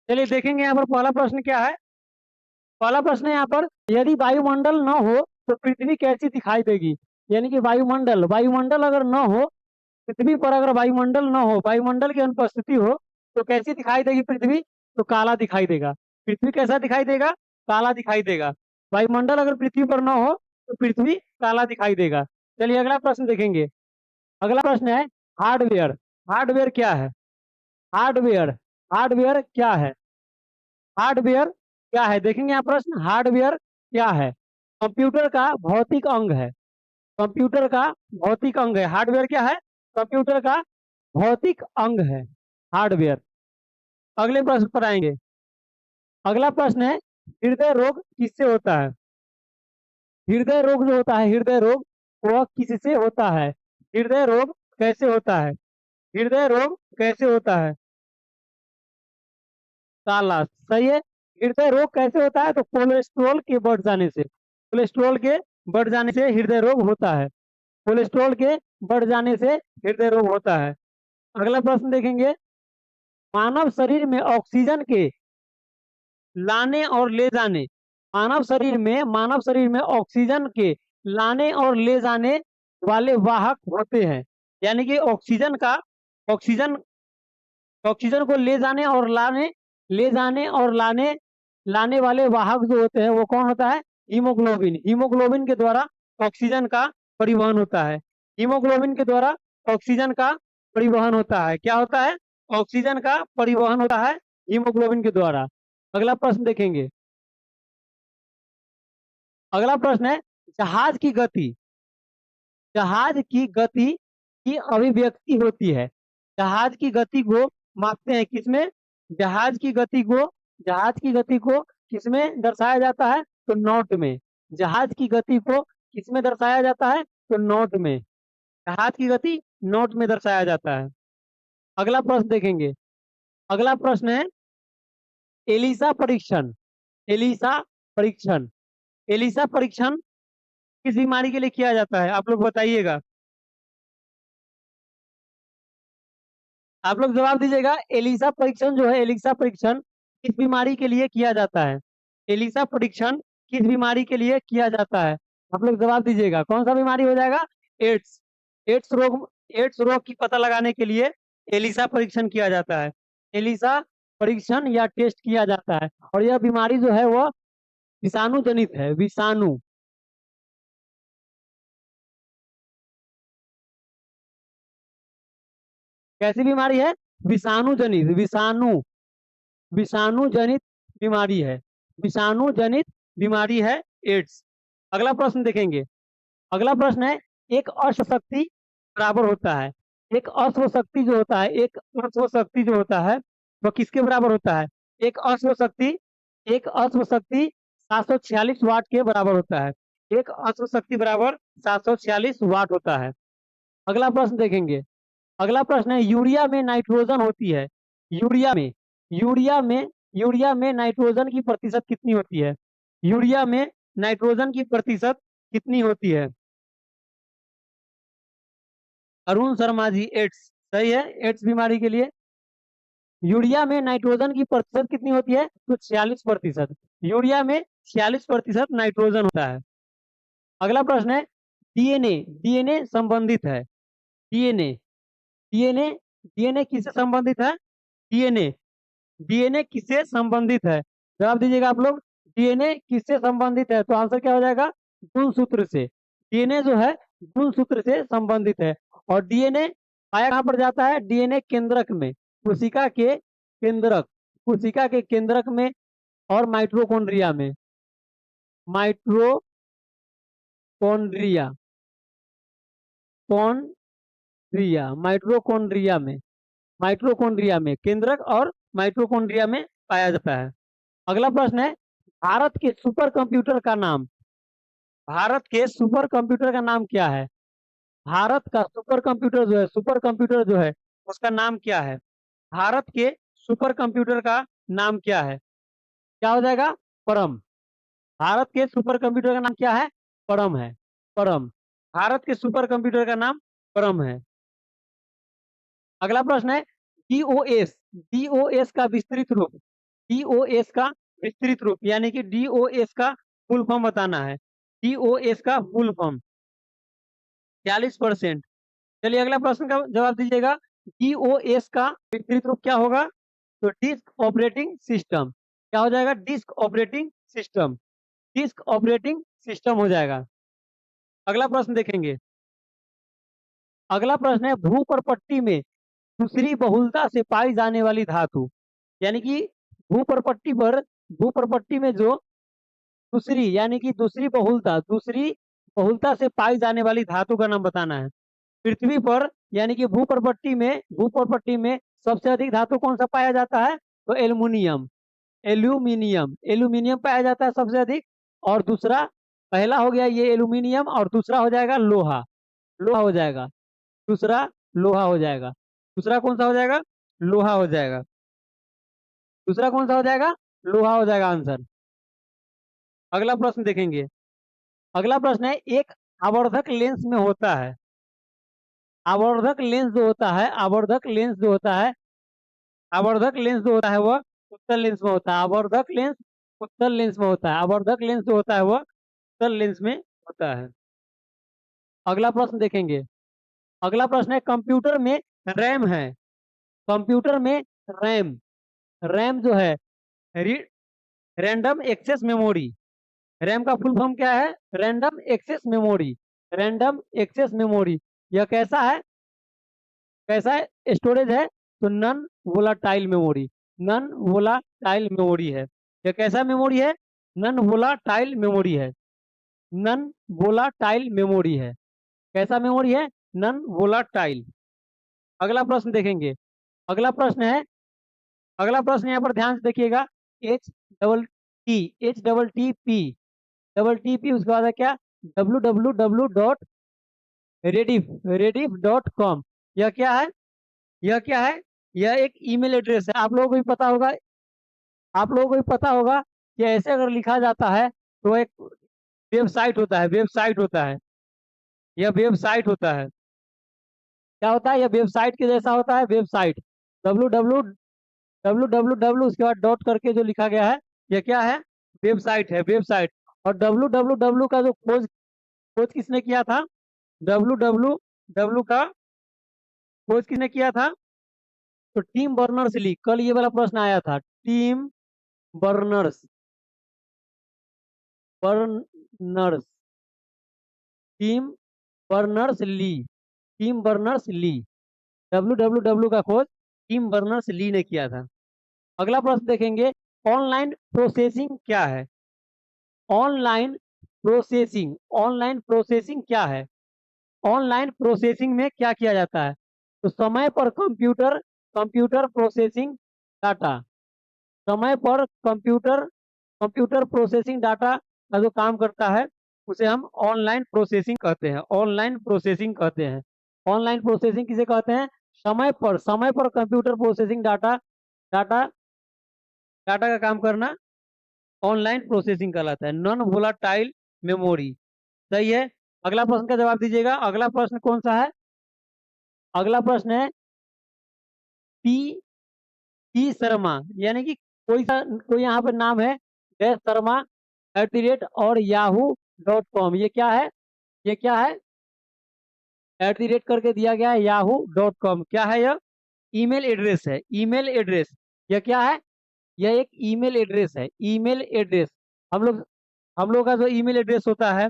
चलिए देखेंगे यहाँ पर पहला प्रश्न क्या है। पहला प्रश्न है यहाँ पर, यदि वायुमंडल न हो तो पृथ्वी कैसी दिखाई देगी। यानी कि वायुमंडल वायुमंडल अगर न हो, पृथ्वी पर अगर वायुमंडल न हो, वायुमंडल की अनुपस्थिति हो, तो कैसी दिखाई देगी पृथ्वी। तो काला दिखाई देगा। पृथ्वी कैसा दिखाई देगा। काला दिखाई देगा। वायुमंडल अगर पृथ्वी पर न हो तो पृथ्वी काला दिखाई देगा। चलिए अगला प्रश्न देखेंगे। अगला प्रश्न है हार्डवेयर। हार्डवेयर क्या है। हार्डवेयर हार्डवेयर क्या है। हार्डवेयर क्या है, देखेंगे यहाँ प्रश्न। हार्डवेयर क्या है। कंप्यूटर का भौतिक अंग है। कंप्यूटर का भौतिक अंग है। हार्डवेयर क्या है। कंप्यूटर का भौतिक अंग है हार्डवेयर। अगले प्रश्न पर आएंगे। अगला प्रश्न है हृदय रोग किससे होता है। हृदय रोग जो होता है, हृदय रोग वह किससे होता है। हृदय रोग कैसे होता है। हृदय रोग कैसे होता है। काला सही है। हृदय रोग कैसे होता है, तो कोलेस्ट्रॉल के बढ़ जाने से। कोलेस्ट्रॉल के बढ़ जाने से हृदय रोग होता है। कोलेस्ट्रॉल के बढ़ जाने से हृदय रोग होता है। अगला प्रश्न देखेंगे। मानव शरीर में ऑक्सीजन के लाने और ले जाने, मानव शरीर में ऑक्सीजन के लाने और ले जाने वाले वाहक होते हैं। यानी कि ऑक्सीजन ऑक्सीजन को ले जाने और लाने वाले वाहक जो होते हैं वो कौन होता है। हीमोग्लोबिन। हीमोग्लोबिन के द्वारा ऑक्सीजन का परिवहन होता है। हीमोग्लोबिन के द्वारा ऑक्सीजन का परिवहन होता है। क्या होता है। ऑक्सीजन का परिवहन होता है हीमोग्लोबिन के द्वारा। अगला प्रश्न देखेंगे। अगला प्रश्न है जहाज की गति। जहाज की गति की अभिव्यक्ति होती है। जहाज की गति को मापते हैं किसमें। जहाज की गति को जहाज की गति को किसमें दर्शाया जाता है, तो नॉट में। जहाज की गति को किसमें दर्शाया जाता है, तो नॉट में। जहाज की गति नॉट में दर्शाया जाता है। अगला प्रश्न देखेंगे। अगला प्रश्न है एलिसा परीक्षण। एलिसा परीक्षण एलिसा परीक्षण किस बीमारी के लिए किया जाता है, आप लोग बताइएगा। आप लोग जवाब दीजिएगा। एलिसा परीक्षण जो है, एलिसा परीक्षण किस बीमारी के लिए किया जाता है। एलिसा परीक्षण किस बीमारी के लिए किया जाता है, आप लोग जवाब दीजिएगा। कौन सा बीमारी हो जाएगा। एड्स। एड्स रोग की पता लगाने के लिए एलिसा परीक्षण किया जाता है। एलिसा परीक्षण या टेस्ट किया जाता है। और यह बीमारी जो है वह विषाणु जनित है। विषाणु। कैसी बीमारी है। विषाणु जनित। विषाणु जनित बीमारी है। विषाणु जनित बीमारी है एड्स। अगला प्रश्न देखेंगे। अगला प्रश्न है एक अश्वशक्ति बराबर होता है। एक अश्वशक्ति जो होता है, एक अश्वशक्ति जो होता है वह किसके बराबर होता है। एक अश्वशक्ति एक अश्वशक्ति 746 वाट के बराबर होता है। एक अश्वशक्ति बराबर 746 वाट होता है। अगला प्रश्न देखेंगे। अगला प्रश्न है यूरिया में नाइट्रोजन होती है। यूरिया में यूरिया में यूरिया में नाइट्रोजन की प्रतिशत कितनी होती है। यूरिया में नाइट्रोजन की प्रतिशत कितनी होती है। अरुण शर्मा जी एड्स सही है। एड्स बीमारी के लिए यूरिया में नाइट्रोजन की प्रतिशत कितनी होती है, तो 46%। यूरिया में 46% नाइट्रोजन होता है। अगला प्रश्न है डीएनए। डीएनए संबंधित है। डीएनए डीएनए डीएनए किससे संबंधित है। डीएनए डीएनए किससे संबंधित है, जवाब दीजिएगा आप लोग। डीएनए किससे संबंधित है, तो आंसर क्या हो जाएगा। गुणसूत्र से। डीएनए जो है गुणसूत्र से संबंधित है। और डीएनए पाया कहाँ पर जाता है, डीएनए केंद्रक में। कोशिका के केंद्रक में और माइटोकॉन्ड्रिया में। माइटोकॉन्ड्रिया माइटोकॉन्ड्रिया में। माइटोकॉन्ड्रिया में केंद्रक और माइटोकॉन्ड्रिया में पाया जाता है। अगला प्रश्न है भारत के सुपर कंप्यूटर का नाम। भारत के सुपर कंप्यूटर का नाम क्या है। भारत का सुपर कंप्यूटर जो है उसका नाम क्या है। भारत के सुपर कंप्यूटर का नाम क्या है, क्या हो जाएगा। परम। भारत के सुपर कंप्यूटर का नाम क्या है, परम है। परम। भारत के सुपर कंप्यूटर का नाम परम है। अगला प्रश्न है डीओएस। डीओएस का विस्तृत रूप। डीओएस का विस्तृत रूप, यानी कि डीओएस का फुल फॉर्म बताना है। डीओएस का फुल फॉर्म 40%। चलिए अगला प्रश्न का जवाब दीजिएगा। डीओएस का विस्तृत रूप क्या होगा? तो डिस्क ऑपरेटिंग सिस्टम। क्या हो जाएगा? Disk operating system. Disk operating system हो जाएगा। अगला प्रश्न देखेंगे। अगला प्रश्न है भूपर्पट्टी में दूसरी बहुलता से पाई जाने वाली धातु, यानी कि भूपर्पट्टी पर, भूपर्पट्टी में जो दूसरी, यानी कि दूसरी बहुलता से पाई जाने वाली धातु का नाम बताना है। पृथ्वी पर यानी कि भूपर्पट्टी में सबसे अधिक धातु कौन सा पाया जाता है? तो एल्युमिनियम। एल्यूमिनियम पाया जाता है सबसे अधिक। और दूसरा, पहला हो गया ये एल्यूमिनियम, और दूसरा हो जाएगा लोहा। लोहा हो जाएगा दूसरा। लोहा हो जाएगा। दूसरा कौन सा हो जाएगा? लोहा हो जाएगा। दूसरा कौन सा हो जाएगा? लोहा हो जाएगा आंसर। अगला प्रश्न देखेंगे। अगला प्रश्न है एक आवर्धक लेंस में होता है, आवर्धक लेंस जो होता है, आवर्धक लेंस जो होता है वह उत्तल लेंस में होता है। आवर्धक लेंस उत्तल लेंस में होता है। आवर्धक लेंस जो होता है वह उत्तल लेंस में होता है। अगला प्रश्न देखेंगे। अगला प्रश्न है कंप्यूटर में रैम है, कंप्यूटर में रैम, रैम जो है रैंडम एक्सेस मेमोरी। रैम का फुल फॉर्म क्या है? Random access memory. Random access memory. यह कैसा है? कैसा है स्टोरेज है? तो non volatile memory. Non volatile memory है। यह कैसा मेमोरी है? नन वोलाटाइल मेमोरी है। नन वोलाटाइल मेमोरी है। कैसा मेमोरी है? Non volatile. अगला प्रश्न देखेंगे। अगला प्रश्न है, अगला प्रश्न यहाँ पर ध्यान से देखिएगा। एच डबल टी पी उसके बाद है क्या? www.rediff.com। यह क्या है? यह क्या है? यह एक ईमेल एड्रेस है। आप लोगों को भी पता होगा, आप लोगों को भी पता होगा कि ऐसे अगर लिखा जाता है तो एक वेबसाइट होता है, वेबसाइट होता है। यह वेबसाइट होता है। क्या होता है? यह वेबसाइट के जैसा होता है, website. W W W W W उसके बाद डॉट करके जो लिखा गया है, यह क्या है? वेबसाइट है, वेबसाइट। और डब्लू डब्लू डब्लू का जो खोज खोज किसने किया था? डब्लू डब्लू डब्लू का खोज किसने किया था? तो टिम बर्नर्स ली। कल ये वाला प्रश्न आया था। Tim Berners Berners Tim Berners Lee. Tim Berners Lee. W W W का खोज टिम बर्नर्स ली ने किया था। अगला प्रश्न देखेंगे। ऑनलाइन प्रोसेसिंग क्या है? ऑनलाइन प्रोसेसिंग, ऑनलाइन प्रोसेसिंग क्या है? ऑनलाइन प्रोसेसिंग में क्या किया जाता है? तो समय पर कंप्यूटर कंप्यूटर प्रोसेसिंग डाटा, समय पर कंप्यूटर कंप्यूटर प्रोसेसिंग डाटा का जो काम करता है उसे हम ऑनलाइन प्रोसेसिंग कहते हैं। ऑनलाइन प्रोसेसिंग कहते हैं। ऑनलाइन प्रोसेसिंग किसे कहते हैं? समय पर computer processing data data data का काम करना ऑनलाइन प्रोसेसिंग कहलाता है। Non volatile memory. सही है। अगला प्रश्न का जवाब दीजिएगा। अगला प्रश्न कौन सा है? अगला प्रश्न है पी पी शर्मा, यानी कि कोई यहाँ पर नाम है डैश शर्मा @ और yahoo.com। ये क्या है? ये क्या है? करके दिया गया है yahoo.com। क्या है यह? ईमेल एड्रेस है, ईमेल एड्रेस। यह क्या है? यह एक ईमेल एड्रेस है, ईमेल एड्रेस। हम लोग का जो ईमेल एड्रेस होता है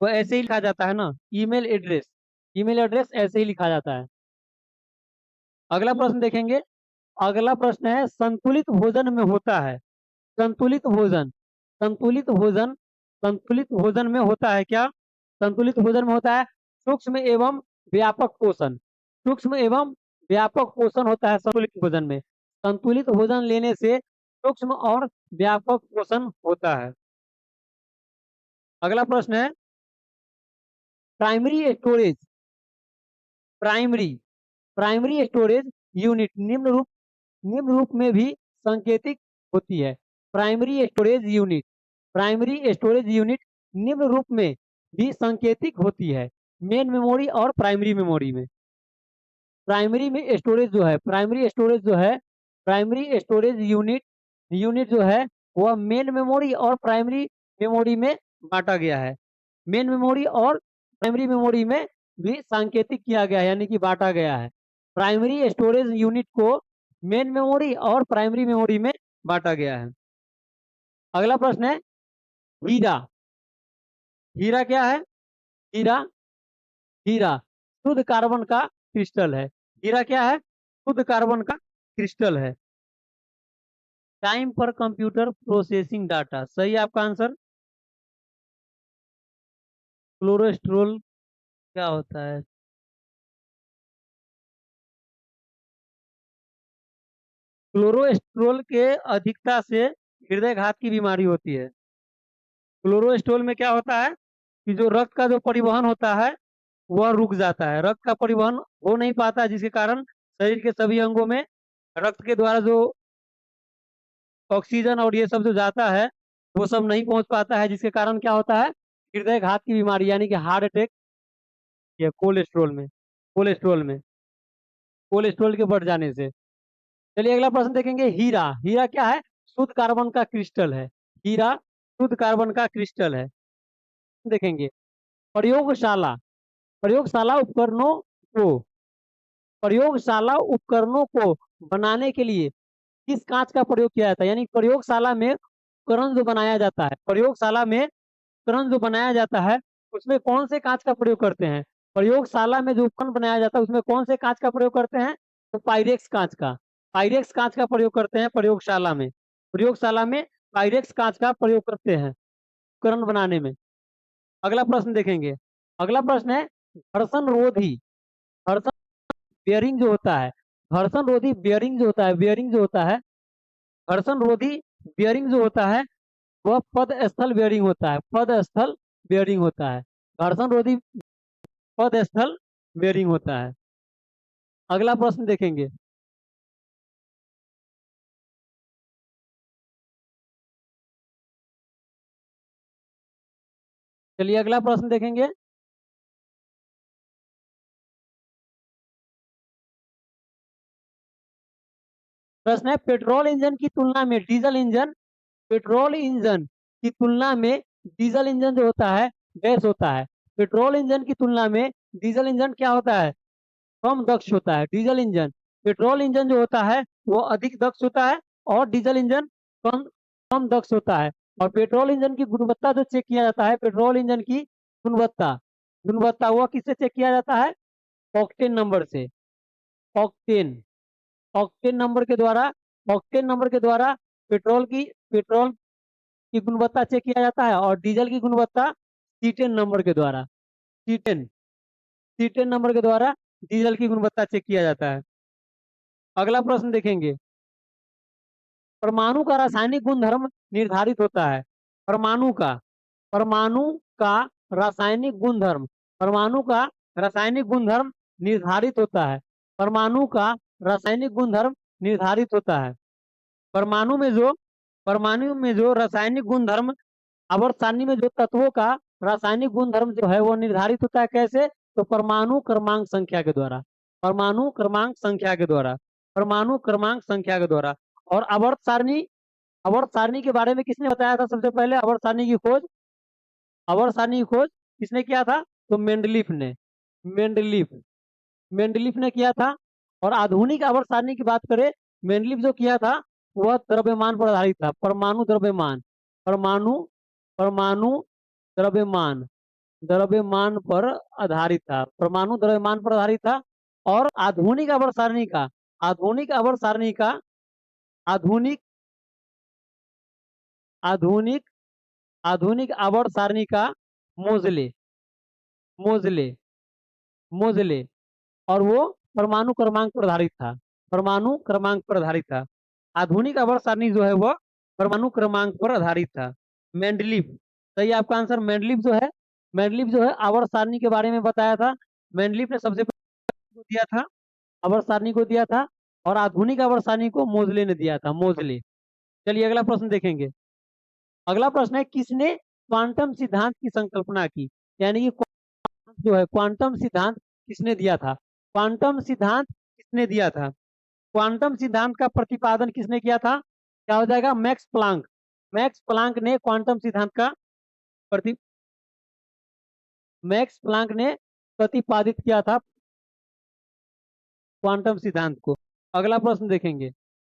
वो ऐसे ही लिखा जाता है ना, ईमेल एड्रेस। ईमेल एड्रेस ऐसे ही लिखा जाता है। अगला प्रश्न देखेंगे। अगला प्रश्न है संतुलित भोजन में होता है, संतुलित भोजन, संतुलित भोजन, संतुलित भोजन में होता है क्या? संतुलित भोजन में होता है सूक्ष्म एवं व्यापक पोषण। सूक्ष्म एवं व्यापक पोषण होता है संतुलित भोजन में। संतुलित भोजन लेने से सूक्ष्म और व्यापक पोषण होता है। अगला प्रश्न है primary storage, primary primary storage unit निम्न रूप में भी संकेतिक होती है। Primary storage unit, primary storage unit निम्न रूप में भी संकेतिक होती है। मेन मेमोरी और प्राइमरी मेमोरी में। प्राइमरी में स्टोरेज जो है, प्राइमरी स्टोरेज जो है, प्राइमरी स्टोरेज यूनिट यूनिट जो है वह मेन मेमोरी और प्राइमरी मेमोरी में बांटा गया है। मेन मेमोरी और प्राइमरी मेमोरी में भी सांकेतिक किया गया है, यानी कि बांटा गया है। प्राइमरी स्टोरेज यूनिट को मेन मेमोरी और प्राइमरी मेमोरी में बांटा गया है। अगला प्रश्न है हीरा। हीरा क्या है? हीरा, हीरा शुद्ध कार्बन का क्रिस्टल है। हीरा क्या है? शुद्ध कार्बन का क्रिस्टल है। टाइम पर कंप्यूटर प्रोसेसिंग डाटा, सही है आपका आंसर। क्लोरोस्ट्रोल क्या होता है? क्लोरोस्ट्रोल के अधिकता से हृदय घात की बीमारी होती है। क्लोरोस्ट्रोल में क्या होता है कि जो रक्त का जो परिवहन होता है वह रुक जाता है, रक्त का परिवहन हो नहीं पाता, जिसके कारण शरीर के सभी अंगों में रक्त के द्वारा जो ऑक्सीजन और ये सब जो जाता है वो सब नहीं पहुंच पाता है, जिसके कारण क्या होता है? हृदय घात की बीमारी यानी कि हार्ट अटैक या कोलेस्ट्रोल में, कोलेस्ट्रोल में, कोलेस्ट्रोल के बढ़ जाने से। चलिए अगला प्रश्न देखेंगे हीरा। हीरा क्या है? शुद्ध कार्बन का क्रिस्टल है। हीरा शुद्ध कार्बन का क्रिस्टल है। देखेंगे प्रयोगशाला। प्रयोगशाला उपकरणों को प्रयोगशाला उपकरणों को बनाने के लिए किस कांच का प्रयोग किया जाता है? यानी प्रयोगशाला में उपकरण जो बनाया जाता है, प्रयोगशाला में उपकरण जो बनाया जाता है उसमें कौन से कांच का प्रयोग करते हैं? प्रयोगशाला में जो उपकरण बनाया जाता है उसमें कौन से कांच का प्रयोग करते हैं? तो पाइरेक्स कांच का, पाइरेक्स कांच का प्रयोग करते हैं प्रयोगशाला में। प्रयोगशाला में पाइरेक्स कांच का प्रयोग करते हैं उपकरण बनाने में। अगला प्रश्न देखेंगे। अगला प्रश्न है घर्षण रोधी। घर्षण बेयरिंग जो होता है, घर्षण रोधी बेयरिंग जो होता है, बेयरिंग जो होता है, घर्षण रोधी बेयरिंग जो होता है वह पद स्थल बेयरिंग होता है। पद स्थल बेयरिंग होता है। घर्षण रोधी पद स्थल बेयरिंग होता है। अगला प्रश्न देखेंगे। चलिए अगला प्रश्न देखेंगे। प्रश्न है पेट्रोल इंजन की तुलना में डीजल इंजन, पेट्रोल इंजन की तुलना में डीजल इंजन जो होता है गैस होता है। पेट्रोल इंजन की तुलना में डीजल इंजन क्या होता है? कम दक्ष होता है। डीजल इंजन, पेट्रोल इंजन जो होता है वो अधिक दक्ष होता है और डीजल इंजन कम कम दक्ष होता है। और पेट्रोल इंजन की गुणवत्ता जो चेक किया जाता है, पेट्रोल इंजन की गुणवत्ता, गुणवत्ता वह किससे चेक किया जाता है? ऑक्टेन नंबर से। ऑक्टेन, ऑक्टेन नंबर के द्वारा, ऑक्टेन नंबर के द्वारा पेट्रोल की गुणवत्ता चेक किया जाता है और डीजल की गुणवत्ता सीटेन नंबर के द्वारा, सीटेन, सीटेन नंबर के द्वारा डीजल की गुणवत्ता चेक किया जाता है। अगला प्रश्न देखेंगे। परमाणु का रासायनिक गुणधर्म निर्धारित होता है। परमाणु का, परमाणु का रासायनिक गुणधर्म, परमाणु का रासायनिक गुणधर्म निर्धारित होता है। परमाणु का रासायनिक गुणधर्म निर्धारित होता है। परमाणु में जो, परमाणु में जो रासायनिक गुणधर्म, आवर्त सारणी में जो तत्वों का रासायनिक गुणधर्म जो है वो निर्धारित होता है कैसे? तो परमाणु क्रमांक संख्या के द्वारा, परमाणु क्रमांक संख्या के द्वारा, परमाणु क्रमांक संख्या के द्वारा। और आवर्त सारणी, आवर्त सारणी के बारे में किसने बताया था सबसे पहले? आवर्त सारणी की खोज, आवर्त सारणी की खोज किसने किया था? तो मेंडलीफ ने, मेंडलीफ, मेंडलीफ ने किया था। और आधुनिक आवर्त सारणी की बात करें, मेंडलीफ जो किया था वह द्रव्यमान पर आधारित था। परमाणु द्रव्यमान, परमाणु, परमाणु द्रव्यमान, द्रव्यमान पर आधारित था, परमाणु द्रव्यमान पर आधारित था। और आधुनिक आवर्त सारणी का, आधुनिक आवर्त सारणी का, आधुनिक, आधुनिक, आधुनिक आवर्त सारणी का मोजले, मोजले, मोजले, और वो परमाणु क्रमांक पर आधारित था, परमाणु क्रमांक पर आधारित था। आधुनिक आवर्त सारणी जो है वह परमाणु क्रमांक पर आधारित था। मेंडलीफ, सही है आपका आंसर। मेंडलीफ जो है, मेंडलीफ जो है आवर्त सारणी के बारे में बताया था। मेंडलीफ ने सबसे पहले को दिया था, आवर्त सारणी को दिया था। और आधुनिक आवर्त सारणी को मोजले ने दिया था, मोजले। चलिए अगला प्रश्न देखेंगे। अगला प्रश्न है किसने क्वांटम सिद्धांत की संकल्पना की? यानी कि जो है क्वांटम सिद्धांत किसने दिया था? क्वांटम सिद्धांत किसने दिया था? क्वांटम सिद्धांत का प्रतिपादन किसने किया था? क्या हो जाएगा? Max Planck. मैक्स प्लांक ने क्वांटम सिद्धांत का प्रति मैक्स प्लांक ने प्रतिपादित किया था क्वांटम सिद्धांत को। अगला प्रश्न देखेंगे।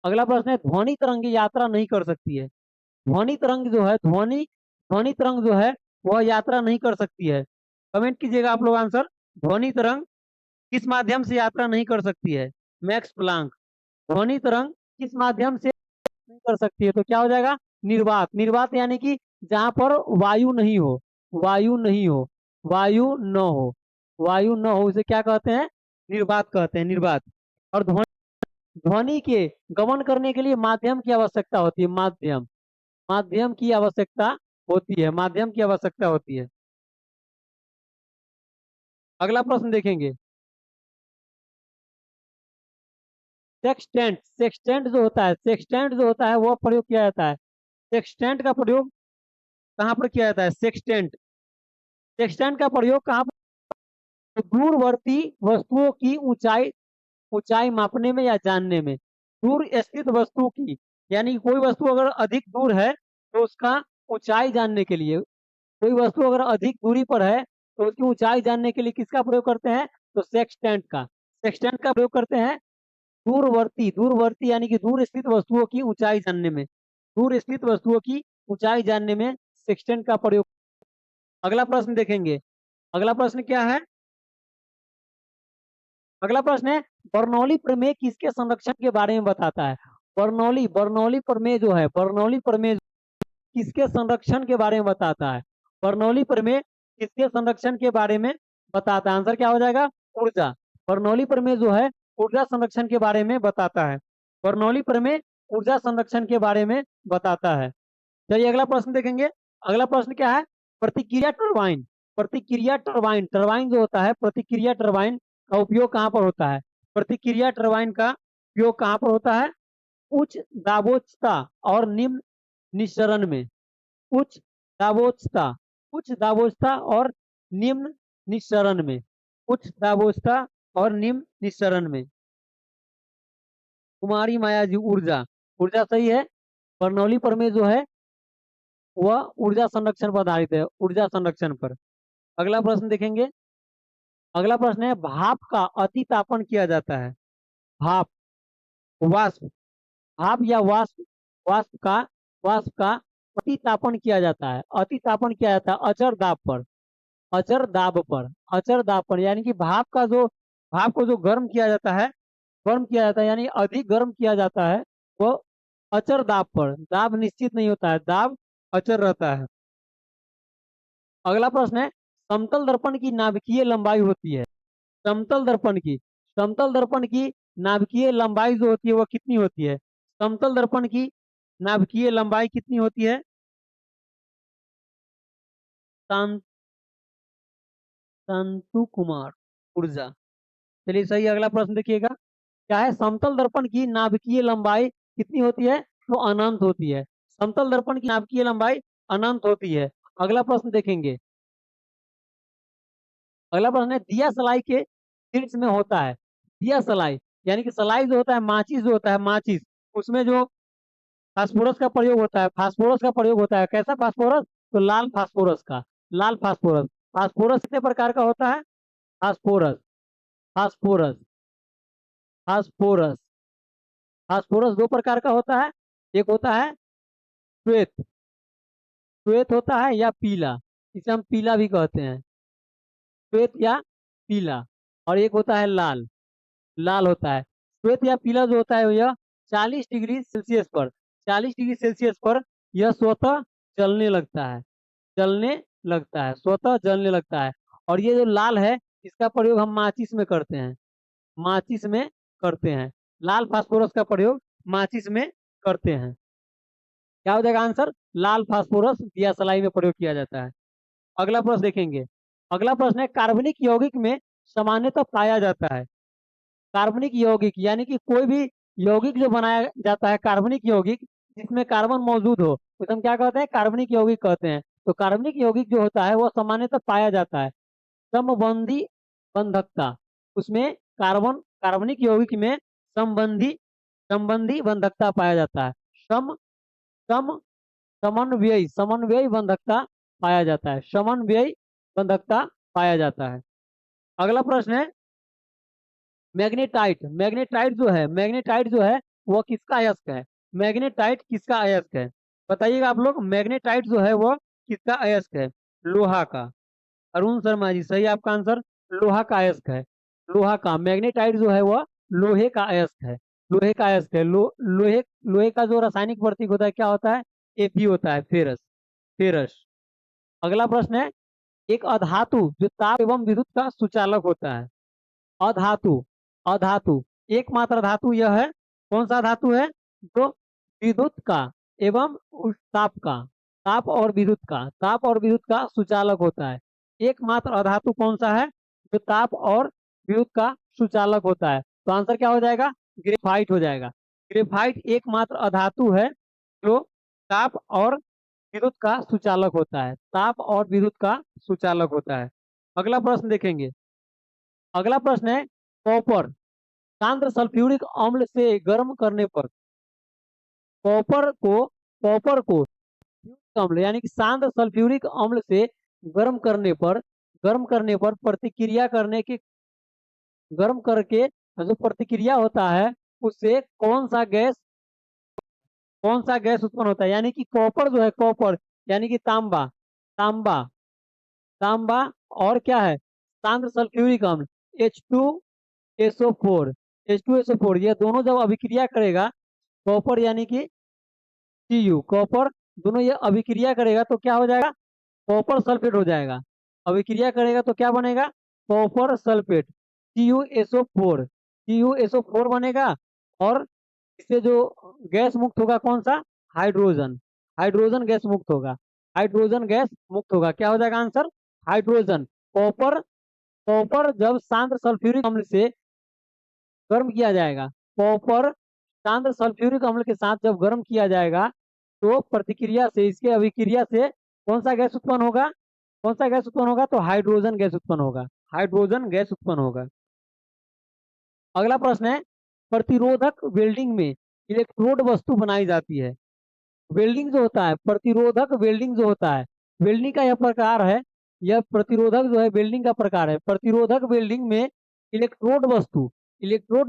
अगला प्रश्न है, ध्वनि तरंग यात्रा नहीं कर सकती है। ध्वनि तरंग जो है, ध्वनि ध्वनि तरंग जो है वह यात्रा नहीं कर सकती है। कमेंट कीजिएगा आप लोग आंसर। ध्वनि तरंग किस माध्यम से यात्रा नहीं कर सकती है? Max Planck. ध्वनि तरंग किस माध्यम से नहीं कर सकती है? तो क्या हो जाएगा? निर्वात। निर्वात यानी कि जहां पर वायु नहीं हो, वायु नहीं हो, वायु न हो, वायु न हो, उसे क्या कहते हैं? निर्वात कहते हैं, निर्वात। और ध्वनि के गमन करने के लिए माध्यम की आवश्यकता होती है। माध्यम, माध्यम की आवश्यकता होती है, माध्यम की आवश्यकता होती है। अगला प्रश्न देखेंगे। सेक्सटेंट। सेक्सटेंट जो होता है, सेक्सटेंट जो होता है वह प्रयोग किया जाता है। सेक्सटेंट का प्रयोग कहाँ पर किया जाता है? सेक्सटेंट। सेक्सटेंट का प्रयोग कहाँ पर? तो दूरवर्ती वस्तुओं की ऊंचाई, ऊंचाई मापने में या जानने में। दूर स्थित वस्तु की, यानी कोई वस्तु अगर अधिक दूर है तो उसका ऊंचाई जानने के लिए, कोई वस्तु अगर अधिक दूरी पर है तो उसकी ऊंचाई जानने के लिए किसका प्रयोग करते हैं? तो सेक्सटेंट का। सेक्सटेंट का प्रयोग करते हैं दूरवर्ती, दूरवर्ती यानी कि दूर स्थित वस्तुओं की ऊंचाई जानने में, दूर स्थित वस्तुओं की ऊंचाई जानने में सेक्सटेंट का प्रयोग। अगला प्रश्न देखेंगे। अगला प्रश्न क्या है? अगला प्रश्न है, बर्नौली प्रमेय किसके संरक्षण के बारे में बताता है? बर्नौली, बर्नौली प्रमेय जो है, बर्नौली प्रमेय किसके संरक्षण के बारे में बताता है? बर्नौली प्रमेय किसके संरक्षण के बारे में बताता है? आंसर क्या हो जाएगा? ऊर्जा। बर्नौली प्रमेय जो है ऊर्जा संरक्षण के बारे में बताता है। बर्नौली प्रमेय ऊर्जा संरक्षण के बारे में बताता है। चलिए अगला प्रश्न देखेंगे। अगला प्रश्न क्या है? प्रतिक्रिया टरबाइन। प्रतिक्रिया टरबाइन, टरबाइन जो होता है, प्रतिक्रिया टरबाइन का उपयोग कहाँ पर होता है? प्रतिक्रिया टरबाइन का उपयोग कहाँ पर होता है? उच्च दाबोचता और निम्न निस्सरण में। उच्च दाबोचता, उच्च दाबोचता और निम्न निस्सरण में। उच्च दाबोचता और निम्न निस्सरण में। कुमारी माया जी, ऊर्जा। ऊर्जा सही है। बर्नौली प्रमेय जो है वह ऊर्जा संरक्षण पर आधारित है, ऊर्जा संरक्षण पर। अगला प्रश्न देखेंगे। अगला प्रश्न है, भाप का अति तापन किया जाता है। भाप, वाष्प, भाप या वाष्प, वाष्प का, वाष्प का अति तापन किया जाता है। अति तापन किया जाता है अचर दाब पर, अचर दाब पर, अचर दाब पर, यानी कि भाप का जो, भाप को जो गर्म किया जाता है, गर्म किया जाता है यानी अधिक गर्म किया जाता है, वो अचर दाब पर। दाब निश्चित नहीं होता है, दाब अचर रहता है। अगला प्रश्न है, समतल दर्पण की नाभिकीय लंबाई होती है। समतल दर्पण की, समतल दर्पण की नाभिकीय लंबाई जो होती है वो कितनी होती है? समतल दर्पण की नाभिकीय लंबाई कितनी होती है? शां- शांतु कुमार, ऊर्जा। चलिए सही। अगला प्रश्न देखिएगा। क्या है? समतल दर्पण की नाभिकीय लंबाई कितनी होती है? तो अनंत होती है। समतल दर्पण की नाभिकीय लंबाई अनंत होती है। अगला प्रश्न देखेंगे। अगला प्रश्न है, दिया सलाई के शीर्ष में होता है। दिया सलाई यानी कि सलाई जो होता है, माचिस जो होता है, माचिस, उसमें जो फास्फोरस का प्रयोग होता है, फास्फोरस का प्रयोग होता है। कैसा फास्फोरस? तो लाल फास्फोरस का, लाल फास्फोरस। फास्फोरस कितने प्रकार का होता है? फास्फोरस, फास्फोरस, फास्फोरस, फास्फोरस दो प्रकार का होता है। एक होता है श्वेत, श्वेत होता है, या पीला, इसे हम पीला भी कहते हैं, श्वेत या पीला। और एक होता है लाल, लाल होता है। श्वेत या पीला जो होता है यह 40 डिग्री सेल्सियस पर, 40 डिग्री सेल्सियस पर यह स्वतः जलने लगता है, जलने लगता है, स्वतः जलने लगता है। और ये जो लाल है इसका प्रयोग हम माचिस में करते हैं, माचिस में करते हैं। लाल फास्फोरस का प्रयोग माचिस में करते हैं। क्या हो जाएगा आंसर? लाल फास्फोरस दिया सलाई में प्रयोग किया जाता है। अगला प्रश्न देखेंगे। अगला प्रश्न है, कार्बनिक यौगिक में सामान्यतः पाया जाता है। कार्बनिक यौगिक यानी कि कोई भी यौगिक जो बनाया जाता है, कार्बनिक यौगिक जिसमें कार्बन मौजूद हो, उसे हम क्या कहते हैं? कार्बनिक यौगिक कहते हैं। तो कार्बनिक यौगिक जो होता है वह सामान्यतः पाया जाता है समबंधी बंधकता, उसमें कार्बन, कार्बनिक यौगिक में संबंधी, संबंधी बंधकता पाया जाता है। सम सम समन्वयी समन्वयी बंधकता पाया जाता है, समन्वयी बंधकता पाया जाता है। अगला प्रश्न है मैग्नेटाइट। मैग्नेटाइट जो है वो किसका अयस्क है? मैग्नेटाइट किसका अयस्क है? बताइएगा आप लोग, मैग्नेटाइट जो है वो किसका अयस्क है? लोहा का। अरुण शर्मा जी सही आपका आंसर, लोहा का अयस्क है। लोहा का मैग्नेटाइट जो है वो लोहे का अयस्क है। लोहे का अयस्क है। लोहे लोहे का जो रासायनिक प्रतीक होता है क्या होता है? Fe होता है, फेरस। फेरस। अगला प्रश्न है एक अधातु जो ताप एवं विद्युत का सुचालक होता है। अधातु। अधातु एकमात्र धातु यह है, कौन सा धातु है? जो विद्युत का एवं उस ताप का, ताप और विद्युत का सुचालक होता है। एकमात्र अधातु कौन सा है जो ताप और विद्युत का सुचालक होता है? तो आंसर क्या हो जाएगा? ग्रेफाइट हो जाएगा। ग्रेफाइट एकमात्र अधातु है जो ताप और विद्युत का सुचालक होता है। ताप और विद्युत का सुचालक होता है। अगला प्रश्न देखेंगे। अगला प्रश्न है कॉपर। सांद्र सल्फ्यूरिक अम्ल से गर्म करने पर कॉपर को अम्ल यानी कि सांद्र सल्फ्यूरिक अम्ल से गर्म करने पर प्रतिक्रिया करने के गर्म करके जो प्रतिक्रिया होता है उससे कौन सा गैस उत्पन्न होता है? यानी कि कॉपर जो है, कॉपर यानी कि तांबा, तांबा तांबा और क्या है? सांद्र सल्फ्यूरिक अम्ल H2SO4। H2SO4 ये दोनों जब अभिक्रिया करेगा, कॉपर यानी कि Cu, कॉपर दोनों ये अभिक्रिया करेगा तो क्या हो जाएगा? कॉपर सल्फेट हो जाएगा। अभिक्रिया करेगा तो क्या बनेगा? Copper sulphate CuSO4। CuSO4 बनेगा और इससे जो गैस मुक्त होगा कौन सा? हाइड्रोजन। हाइड्रोजन गैस मुक्त होगा। हाइड्रोजन गैस मुक्त होगा। क्या हो जाएगा आंसर? हाइड्रोजन। कॉपर कॉपर जब सांद्र सल्फ्यूरिक अम्ल से गर्म किया जाएगा, कॉपर सांद्र सल्फ्यूरिक अम्ल के साथ जब गर्म किया जाएगा तो प्रतिक्रिया से, इसके अभिक्रिया से कौन सा गैस उत्पन्न होगा? कौन सा गैस उत्पन्न होगा? तो हाइड्रोजन गैस उत्पन्न होगा। हाइड्रोजन गैस उत्पन्न होगा। अगला प्रश्न है प्रतिरोधक वेल्डिंग में इलेक्ट्रोड वस्तु बनाई जाती है। वेल्डिंग जो होता है, प्रतिरोधक वेल्डिंग जो होता है, वेल्डिंग का यह प्रकार है, यह प्रतिरोधक जो है वेल्डिंग का प्रकार है। प्रतिरोधक वेल्डिंग में इलेक्ट्रोड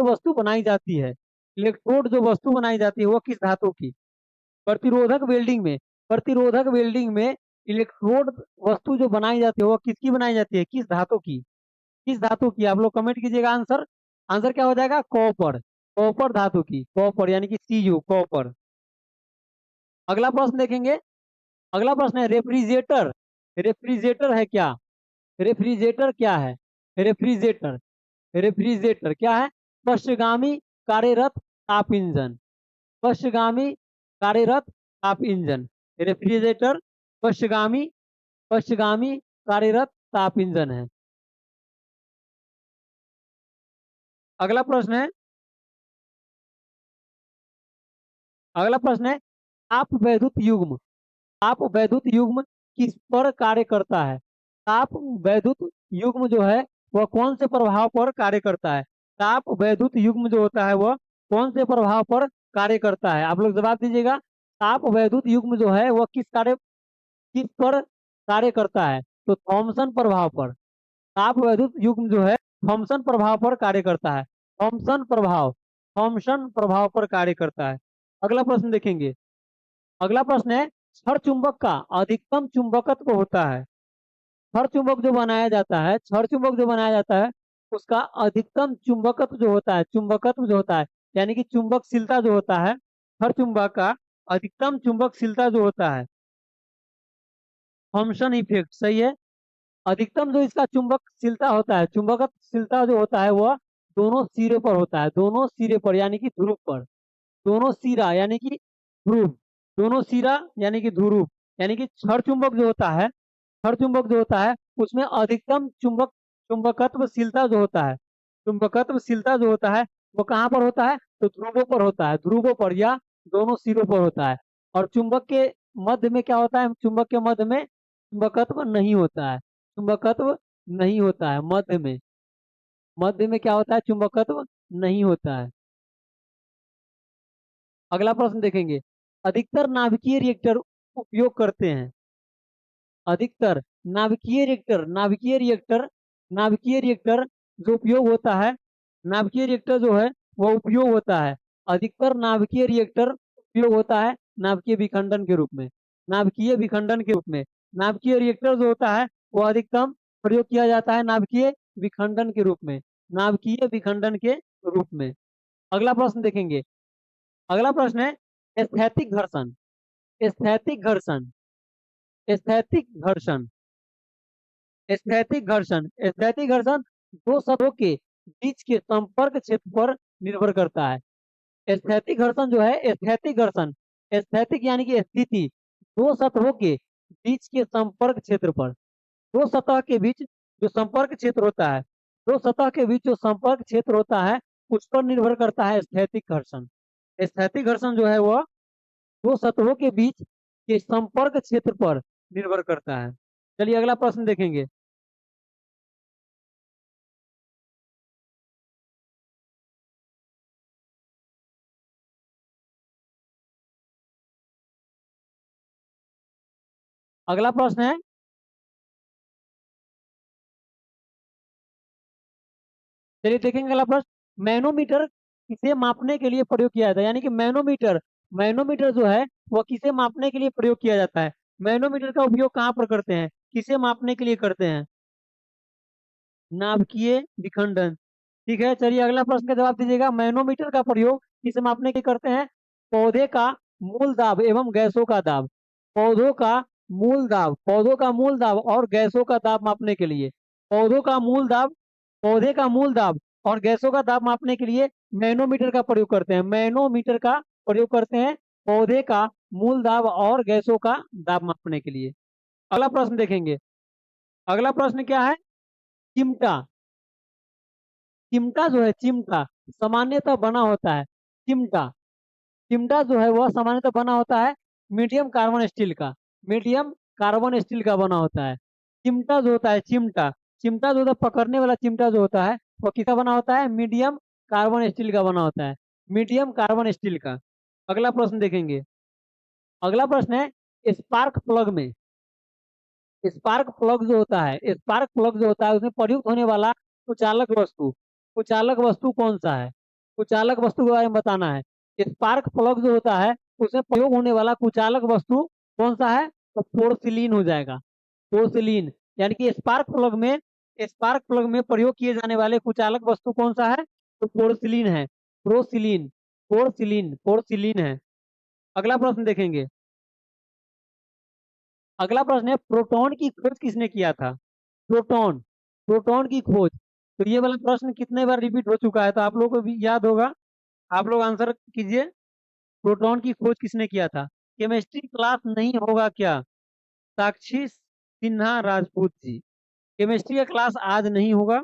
वस्तु बनाई जाती है। इलेक्ट्रोड जो वस्तु बनाई जाती है वो किस धातु की? प्रतिरोधक वेल्डिंग में, प्रतिरोधक वेल्डिंग में इलेक्ट्रोड वस्तु जो बनाई जाती है वो किसकी बनाई जाती है? किस धातु की? किस धातु की? आप लोग कमेंट कीजिएगा आंसर। आंसर क्या हो जाएगा? कॉपर। कॉपर धातु की, कॉपर यानी कि Cu, कॉपर। अगला प्रश्न देखेंगे। अगला प्रश्न है रेफ्रिजरेटर। रेफ्रिजरेटर है क्या? रेफ्रिजरेटर क्या है? रेफ्रिजरेटर रेफ्रिजरेटर क्या है? पश्चगामी कार्यरत ताप इंजन। पश्चगामी कार्यरत ताप इंजन। रेफ्रिजरेटर पश्चगामी पश्चगामी कार्यरत ताप इंजन है। अगला प्रश्न है अगला प्रश्न है ताप वैद्युत युग्म। ताप वैद्युत युग्म किस पर कार्य करता है? ताप वैद्युत युग्म जो है वह कौन से प्रभाव पर कार्य करता है? ताप वैद्युत युग्म जो होता है वह कौन से प्रभाव पर कार्य करता है? आप लोग जवाब दीजिएगा। ताप वैद्युत युग्म जो है वह किस पर कार्य करता है? तो थॉमसन प्रभाव पर। ताप वैद्युत युग्म जो है थॉमसन प्रभाव पर कार्य करता है। थॉमसन प्रभाव पर कार्य करता है। अगला प्रश्न देखेंगे। अगला प्रश्न है छड़ चुंबक का अधिकतम चुंबकत्व होता है। छड़ चुंबक जो बनाया जाता है उसका अधिकतम चुंबकत्व जो होता है यानी कि चुंबकशीलता जो होता है, छड़ चुंबक का अधिकतम चुंबकशीलता जो होता है, थॉमसन इफेक्ट सही है। अधिकतम जो इसका चुंबकशीलता होता है, चुंबकशीलता जो होता है वह दोनों सिरे पर होता है। दोनों सिरे पर यानी कि ध्रुव पर। दोनों सिरा यानी कि ध्रुव। दोनों सिरा यानी कि ध्रुव। यानी कि छड़ चुंबक जो होता है, छड़ चुंबक जो होता है उसमें अधिकतम चुंबकत्वशीलता जो होता है, चुंबकत्वशीलता जो होता है वो कहाँ पर होता है? तो ध्रुवों पर होता है। ध्रुवों पर या दोनों सिरों पर होता है। और चुंबक के मध्य में क्या होता है? चुंबक के मध्य में चुंबकत्व नहीं होता है। चुंबकत्व नहीं होता है मध्य में। मध्य में क्या होता है? चुंबकत्व नहीं होता है। अगला प्रश्न देखेंगे। अधिकतर नाभिकीय रिएक्टर उपयोग करते हैं। अधिकतर नाभिकीय रिएक्टर जो उपयोग होता है, नाभिकीय रिएक्टर जो है वह उपयोग होता है। अधिकतर नाभिकीय रिएक्टर उपयोग होता है नाभिकीय विखंडन के रूप में। नाभिकीय विखंडन के रूप में नाभिकीय रिएक्टर जो होता है वह अधिकतम प्रयोग किया जाता है नाभिकीय विखंडन के रूप में। नाभिकीय विखंडन के रूप में। अगला प्रश्न देखेंगे। अगला प्रश्न है स्थैतिक घर्षण। स्थैतिक घर्षण स्थैतिक घर्षण स्थैतिक घर्षण स्थैतिक घर्षण दो सतहों के बीच के संपर्क क्षेत्र पर निर्भर करता है। स्थैतिक घर्षण जो है, स्थैतिक घर्षण, स्थैतिक यानी कि स्थिति, दो सतहों के बीच के संपर्क क्षेत्र पर, दो सतह के बीच जो संपर्क क्षेत्र होता है, दो सतह के बीच जो संपर्क क्षेत्र होता है उस पर निर्भर करता है स्थैतिक घर्षण। स्थैतिक घर्षण जो है वह दो सतहों के बीच के संपर्क क्षेत्र पर निर्भर करता है। चलिए अगला प्रश्न देखेंगे। अगला प्रश्न है, चलिए देखेंगे अगला प्रश्न। मैनोमीटर किसे मापने के लिए प्रयोग किया जाता है? यानी कि मैनोमीटर, मैनोमीटर जो है वह किसे मापने के लिए प्रयोग किया जाता है? मैनोमीटर का उपयोग कहाँ पर करते हैं, किसे मापने के लिए करते हैं? नाभिकीय विखंडन। ठीक है, चलिए अगला प्रश्न का जवाब दीजिएगा। मैनोमीटर का प्रयोग किसे मापने के लिए करते हैं? पौधे का मूल दाब एवं गैसों का दाब। पौधों का पौधों का मूल दाब और गैसों का दाब मापने के लिए, पौधों का मूल दाब, पौधे का मूल दाब और गैसों का दाब मापने के लिए मैनोमीटर का प्रयोग करते हैं। मैनोमीटर का प्रयोग करते हैं पौधे का मूल दाब और गैसों का दाब मापने के लिए। अगला प्रश्न देखेंगे। अगला प्रश्न क्या है? चिमटा। चिमटा जो है, चिमटा सामान्यतः बना होता है, चिमटा, चिमटा जो है वह सामान्यतः बना होता है मीडियम कार्बन स्टील का, मीडियम कार्बन स्टील का बना होता है। चिमटा जो होता है, चिमटा, चिमटा जो होता है पकड़ने वाला चिमटा जो होता है वह किसका बना होता है? मीडियम कार्बन स्टील का बना होता है, मीडियम कार्बन स्टील का। अगला प्रश्न देखेंगे। अगला प्रश्न है स्पार्क प्लग में, स्पार्क प्लग जो होता है, स्पार्क प्लग जो होता है उसमें प्रयुक्त होने वाला कुचालक वस्तु, कुचालक वस्तु कौन सा है? कुचालक वस्तु के बारे में बताना है। स्पार्क प्लग जो होता है उसमें प्रयोग होने वाला कुचालक वस्तु कौन सा है? तो पोर्सिलीन हो जाएगा, पोर्सिलीन। यानी कि स्पार्क प्लग में, स्पार्क प्लग में प्रयोग किए जाने वाले कुचालक वस्तु कौन सा है? तो पोर्सिलीन है, प्रोसिलीन, पोर्सिलीन है। अगला प्रश्न देखेंगे। अगला प्रश्न है प्रोटॉन की खोज किसने किया था? प्रोटॉन, प्रोटॉन की खोज। तो ये वाला प्रश्न कितने बार रिपीट हो चुका है तो आप लोगों को भी याद होगा। आप लोग आंसर कीजिए। प्रोटॉन की खोज किसने किया था? केमिस्ट्री क्लास नहीं होगा क्या? साक्षी सिन्हा राजपूत जी। केमिस्ट्री का क्लास आज नहीं होगा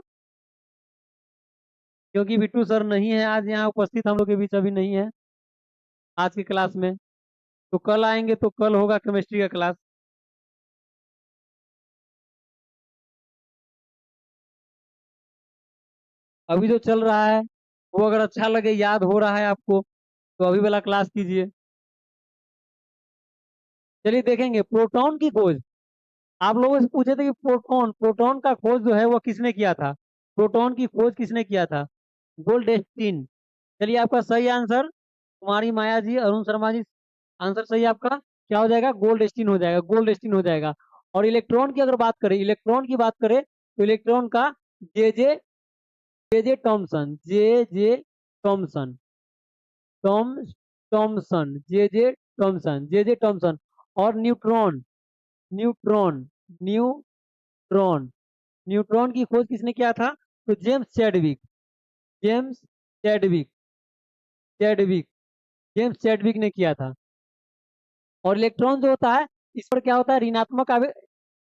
क्योंकि बिट्टू सर नहीं है आज यहाँ उपस्थित, हम लोग के बीच अभी नहीं है आज की क्लास में। तो कल आएंगे तो कल होगा केमिस्ट्री का क्लास। अभी जो चल रहा है वो अगर अच्छा लगे, याद हो रहा है आपको, तो अभी वाला क्लास कीजिए। चलिए देखेंगे प्रोटॉन की खोज। आप लोगों से पूछे थे कि प्रोटॉन, प्रोटॉन का खोज जो है वो किसने किया था? प्रोटॉन की खोज किसने किया था? गोल्डस्टीन। चलिए आपका सही आंसर, कुमारी माया जी, अरुण शर्मा जी, आंसर सही आपका क्या हो जाएगा? गोल्डस्टीन हो जाएगा, गोल्डस्टीन हो जाएगा। और इलेक्ट्रॉन की अगर बात करें, इलेक्ट्रॉन की बात करें तो इलेक्ट्रॉन का जे जे जे जे टॉमसन, जे जे टॉमसन, टॉम टॉमसन, जे जे टॉमसन। और न्यूट्रॉन, न्यूट्रॉन, न्यूट्रॉन, न्यूट्रॉन की खोज किसने किया था? तो James Chadwick, James Chadwick, Chadwick, James Chadwick ने किया था। और इलेक्ट्रॉन जो होता है इस पर क्या होता है?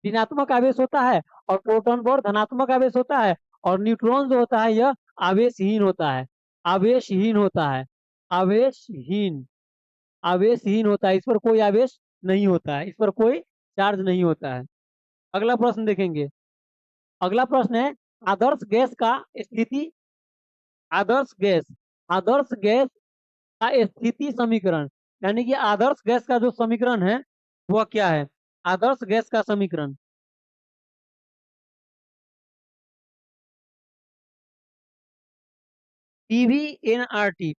ऋणात्मक आवेश होता है और प्रोटॉन पर धनात्मक आवेश होता है। और न्यूट्रॉन जो होता है यह आवेशहीन होता है, आवेशहीन होता है, आवेशहीन, आवेशहीन होता है। इस पर कोई आवेश नहीं होता है, इस पर कोई चार्ज नहीं होता है। अगला प्रश्न देखेंगे। अगला प्रश्न है आदर्श गैस का स्थिति, आदर्श गैस, आदर्श गैस का स्थिति समीकरण। यानी कि आदर्श गैस का जो समीकरण है वह क्या है? आदर्श गैस का समीकरण पीवी एनआरटी,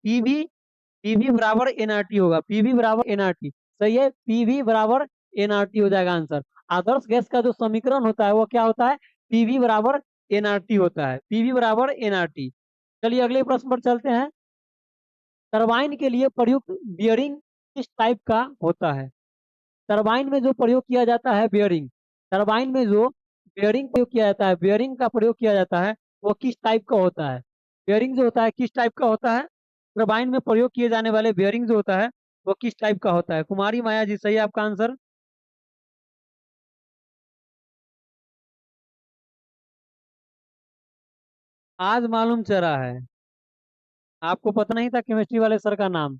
पीवी बराबर एनआरटी होगा, पीवी बराबर एनआरटी। सही है, पीवी बराबर एनआरटी हो जाएगा आंसर। आदर्श गैस का जो समीकरण होता है वो क्या होता है? पीवी बराबर एनआरटी होता है, पीवी बराबर एनआरटी। चलिए अगले प्रश्न पर चलते हैं। टरबाइन के लिए प्रयुक्त बियरिंग किस टाइप का होता है? टरबाइन में जो प्रयोग किया जाता है बियरिंग, टरबाइन में जो बियरिंग प्रयोग किया जाता है, बियरिंग का प्रयोग किया जाता है वो किस टाइप का होता है? बियरिंग जो होता है किस टाइप का होता है? टरबाइन में प्रयोग किए जाने वाले बियरिंग जो होता है वो किस टाइप का होता है? कुमारी माया जी सही है आपका आंसर। आज मालूम चला है, आपको पता नहीं था केमिस्ट्री वाले सर का नाम।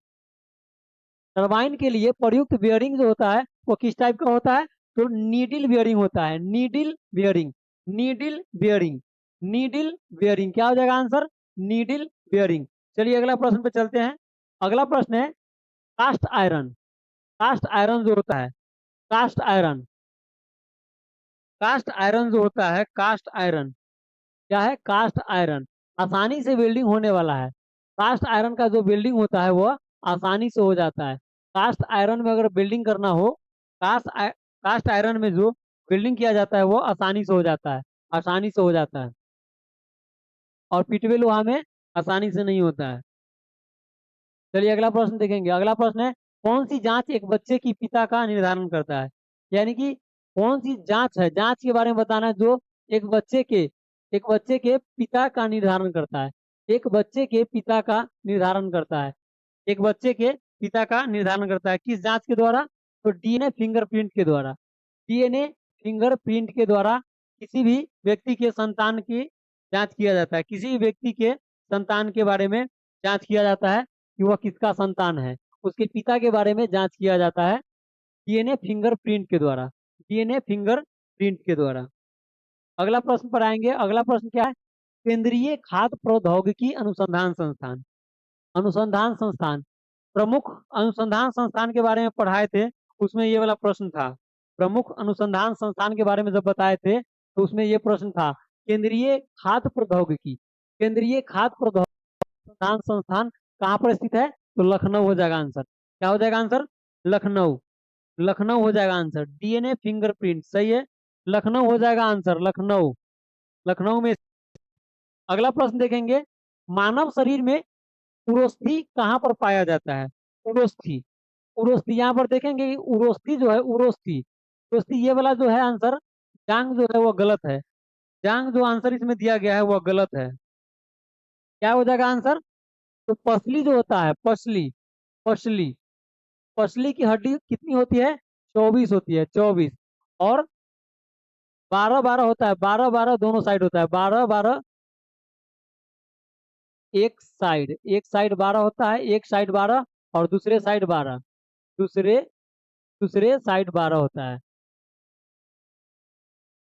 टरबाइन के लिए प्रयुक्त बियरिंग जो होता है वो किस टाइप का होता है? तो नीडल बियरिंग होता है, needle bearing, needle bearing, needle bearing क्या हो जाएगा आंसर? Needle bearing. चलिए अगला प्रश्न पे चलते हैं। अगला प्रश्न है कास्ट आयरन, कास्ट आयरन जो होता है, कास्ट आयरन, कास्ट आयरन जो होता है, कास्ट आयरन क्या है? कास्ट आयरन आसानी से वेल्डिंग होने वाला है। कास्ट आयरन का जो वेल्डिंग होता है वो आसानी से हो जाता है। कास्ट आयरन में अगर वेल्डिंग करना हो, कास्ट आयरन में जो वेल्डिंग किया जाता है वो आसानी से हो जाता है, आसानी से हो जाता है। और पिटवे लोहा में आसानी से नहीं होता है। चलिए अगला प्रश्न देखेंगे। अगला प्रश्न है कौन सी जांच एक बच्चे की पिता का निर्धारण करता है? यानी कि कौन सी जांच है, जांच के बारे में बताना है जो एक बच्चे के, एक बच्चे के पिता का निर्धारण करता है, एक बच्चे के पिता का निर्धारण करता है, एक बच्चे के पिता का निर्धारण करता है किस जांच के द्वारा? तो डीएनए फिंगरप्रिंट के द्वारा, डीएनए फिंगरप्रिंट के द्वारा किसी भी व्यक्ति के संतान की जांच किया जाता है, किसी भी व्यक्ति के संतान के बारे में जांच किया जाता है कि वह किसका संतान है, उसके पिता के बारे में जांच किया जाता है डीएनए फिंगरप्रिंट के द्वारा, डीएनए फिंगरप्रिंट के द्वारा। अगला प्रश्न पर आएंगे। अगला प्रश्न क्या है? केंद्रीय खाद्य प्रौद्योगिकी अनुसंधान संस्थान, अनुसंधान संस्थान, प्रमुख अनुसंधान संस्थान के बारे में पढ़ाए थे, उसमें ये वाला प्रश्न था। प्रमुख अनुसंधान संस्थान के बारे में जब बताए थे तो उसमें ये प्रश्न था केंद्रीय खाद्य प्रौद्योगिकी, केंद्रीय खाद्य प्रौद्योगिकी अनुसंधान संस्थान कहाँ पर स्थित है? तो लखनऊ हो जाएगा आंसर। क्या हो जाएगा आंसर? लखनऊ, लखनऊ हो जाएगा आंसर। डीएनए फिंगरप्रिंट सही है, लखनऊ हो जाएगा आंसर, लखनऊ, लखनऊ में। अगला प्रश्न देखेंगे। मानव शरीर में उरोस्थी कहाँ पर पाया जाता है? उरोस्थी, उरोस्थी यहाँ पर देखेंगे कि उरोस्थी जो है, उरोस्थी, उरोस्थी ये वाला जो है आंसर, जांग जो है वो गलत है, जांग जो आंसर इसमें दिया गया है वो गलत है। क्या हो जाएगा आंसर? तो पसली जो होता है, पसली, पसली, पसली की हड्डी कितनी होती है? 24 होती है, 24। और 12 12 होता है, 12 12 दोनों साइड होता है, 12 12 एक साइड, एक साइड 12 होता है, एक साइड 12 और दूसरे साइड 12, दूसरे दूसरे साइड 12 होता है,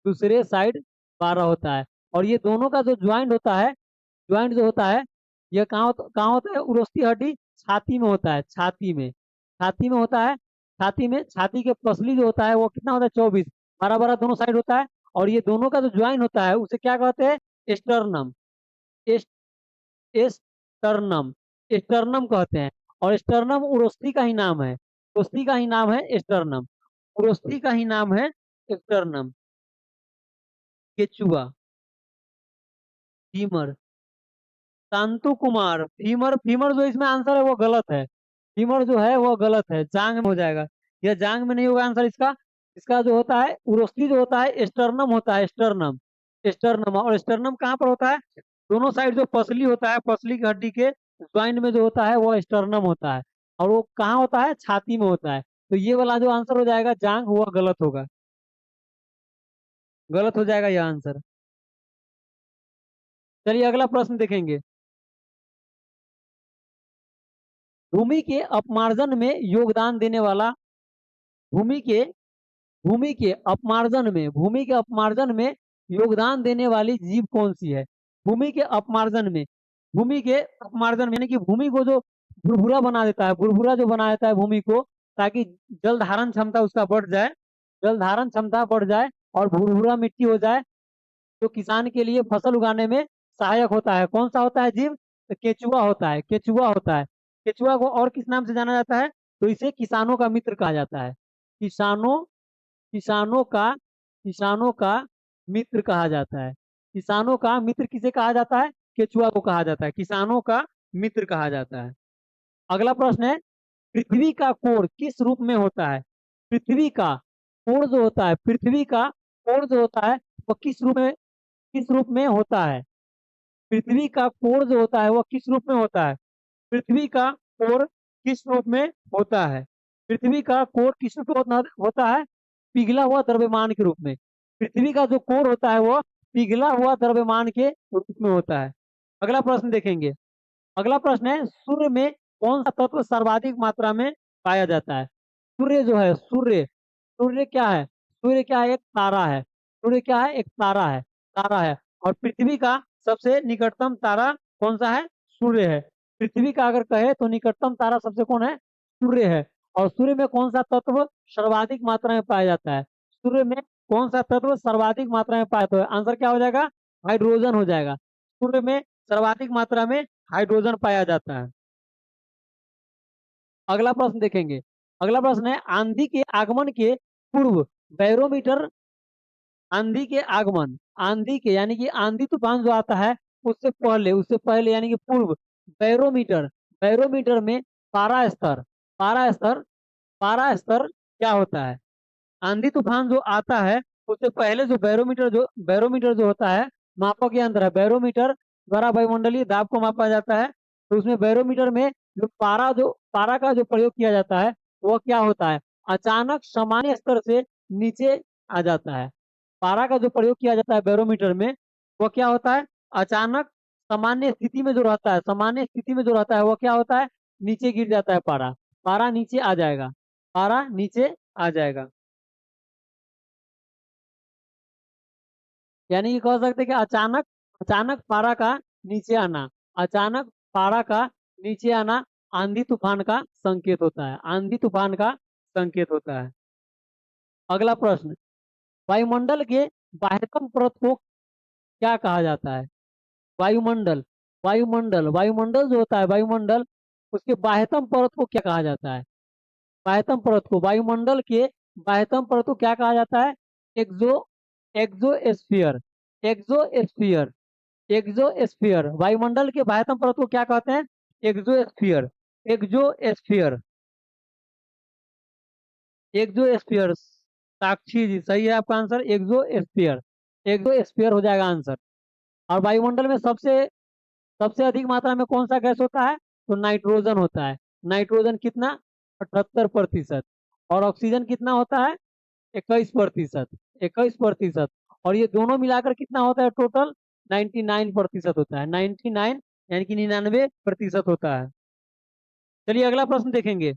दूसरे साइड 12 होता है। और ये दोनों का जो ज्वाइंट होता है, ज्वाइंट जो होता है ये कहाँ होता है? उरोस्थी हड्डी छाती में होता है, छाती में, छाती में होता है, छाती में, छाती के पसली जो होता है वो कितना होता है? 24, 12 12 दोनों साइड होता है। और ये दोनों का जो ज्वाइंट होता है उसे क्या कहते हैं? स्टर्नम, एस्टर्नम, स्टर्नम कहते हैं। और स्टर्नम उरोस्थी का ही नाम है, उरोस्थी का ही नाम है स्टर्नम, उरोस्थी का ही नाम है स्टर्नम। केचुआ, फीमर, शांतु कुमार, फीमर, फीमर जो इसमें आंसर है वो गलत है, फीमर जो है वो गलत है, जांग में हो जाएगा। यह जांग में नहीं होगा आंसर इसका। इसका जो होता है उरोस्थी जो होता है स्टर्नम होता है, स्टर्नम, स्टर्नम। और स्टर्नम कहाँ पर होता है? दोनों साइड जो पसली होता है, पसली की हड्डी के ज्वाइंट में जो होता है वो स्टर्नम होता है। और वो कहाँ होता है? छाती में होता है। तो ये वाला जो आंसर हो जाएगा जांग, वो गलत होगा, गलत हो जाएगा यह आंसर। चलिए अगला प्रश्न देखेंगे। भूमि के अपमार्जन में योगदान देने वाला, भूमि के, भूमि के अपमार्जन में, भूमि के अपमार्जन में योगदान देने वाली जीव कौन सी है? भूमि के अपमार्जन में, भूमि के अपमार्जन में यानी कि भूमि को जो भुरभुरा बना देता है, भुरभुरा जो बना देता है भूमि को, ताकि जल धारण क्षमता उसका बढ़ जाए, जल धारण क्षमता बढ़ जाए और भुरभुरा मिट्टी हो जाए, जो किसान के लिए फसल उगाने में सहायक होता है। कौन सा होता है जीव? तो केचुआ होता है, केचुआ होता है। केचुआ को और किस नाम से जाना जाता है? तो इसे किसानों का मित्र कहा जाता है। किसानों किसानों का किसानों का मित्र कहा जाता है। किसानों का मित्र किसे कहा जाता है? केचुआ को कहा जाता है, किसानों का मित्र कहा जाता है। अगला प्रश्न है, पृथ्वी का कोण किस रूप में होता है? पृथ्वी का कोण जो होता है, पृथ्वी का कोण जो होता है वो किस रूप में होता है? पृथ्वी का कोण जो होता है वो किस रूप में होता है? पृथ्वी का कोण किस रूप में होता है? पृथ्वी का कोण किस रूप में होता है? पिघला हुआ द्रव्यमान के रूप में। पृथ्वी का जो कोण होता है वो पिघला हुआ द्रव्यमान के रूप में होता है। अगला प्रश्न देखेंगे। अगला प्रश्न है, सूर्य में कौन सा तत्व सर्वाधिक मात्रा में पाया जाता है? सूर्य जो है, सूर्य सूर्य क्या है? सूर्य क्या है? एक तारा है। सूर्य क्या है? एक तारा है, तारा है। और पृथ्वी का सबसे निकटतम तारा कौन सा है? सूर्य है। पृथ्वी का अगर कहे तो निकटतम तारा सबसे कौन है? सूर्य है। और सूर्य में कौन सा तत्व सर्वाधिक मात्रा में पाया जाता है? सूर्य में कौन सा तत्व सर्वाधिक मात्रा में पाया जाता है? आंसर क्या हो जाएगा? हाइड्रोजन हो जाएगा। सूर्य में सर्वाधिक मात्रा में हाइड्रोजन पाया जाता है। अगला प्रश्न देखेंगे। अगला प्रश्न है, आंधी के आगमन के पूर्व बैरोमीटर, आंधी के यानी कि आंधी तूफान जो आता है उससे पहले यानी कि पूर्व, बैरोमीटर बैरोमीटर में पारा स्तर पारा स्तर पारा स्तर क्या होता है? आंधी तूफान जो आता है उससे पहले जो बैरोमीटर जो होता है, मापक यंत्र है। बैरोमीटर द्वारा वायुमंडलीय दाब को मापा जाता है। तो उसमें बैरोमीटर में जो पारा का जो प्रयोग किया जाता है वो क्या होता है? अचानक सामान्य स्तर से नीचे आ जाता है। पारा का जो प्रयोग किया जाता है बैरोमीटर में वो क्या होता है? अचानक सामान्य स्थिति में जो रहता है, सामान्य स्थिति में जो रहता है वो क्या होता है? नीचे गिर जाता है पारा। पारा नीचे आ जाएगा, पारा नीचे आ जाएगा। यानी कि कह सकते हैं कि अचानक अचानक पारा का नीचे आना, अचानक पारा का नीचे आना आंधी तूफान का संकेत होता है, आंधी तूफान का संकेत होता है। अगला प्रश्न, वायुमंडल के बाह्यतम परत को क्या कहा जाता है? वायुमंडल वायुमंडल जो होता है, वायुमंडल उसके बाह्यतम परत को क्या कहा जाता है? बाह्यतम परत को, वायुमंडल के बाह्यतम परत को क्या कहा जाता है? Exo exosphere exosphere exosphere. वायुमंडल के बाह्यतम परत को क्या कहते हैं? Exosphere exosphere exosphere. Sakshi ji सही है आपका आंसर, एक्सोस्फीयर एक्सोस्फीयर हो जाएगा आंसर। और वायुमंडल में सबसे सबसे अधिक मात्रा में कौन सा गैस होता है? तो नाइट्रोजन होता है। नाइट्रोजन कितना? 78%। और ऑक्सीजन कितना होता है? 21%। 21%। और ये दोनों मिलाकर कितना होता है टोटल? 99% होता है। 99 यानी कि 99% होता है। चलिए अगला प्रश्न देखेंगे।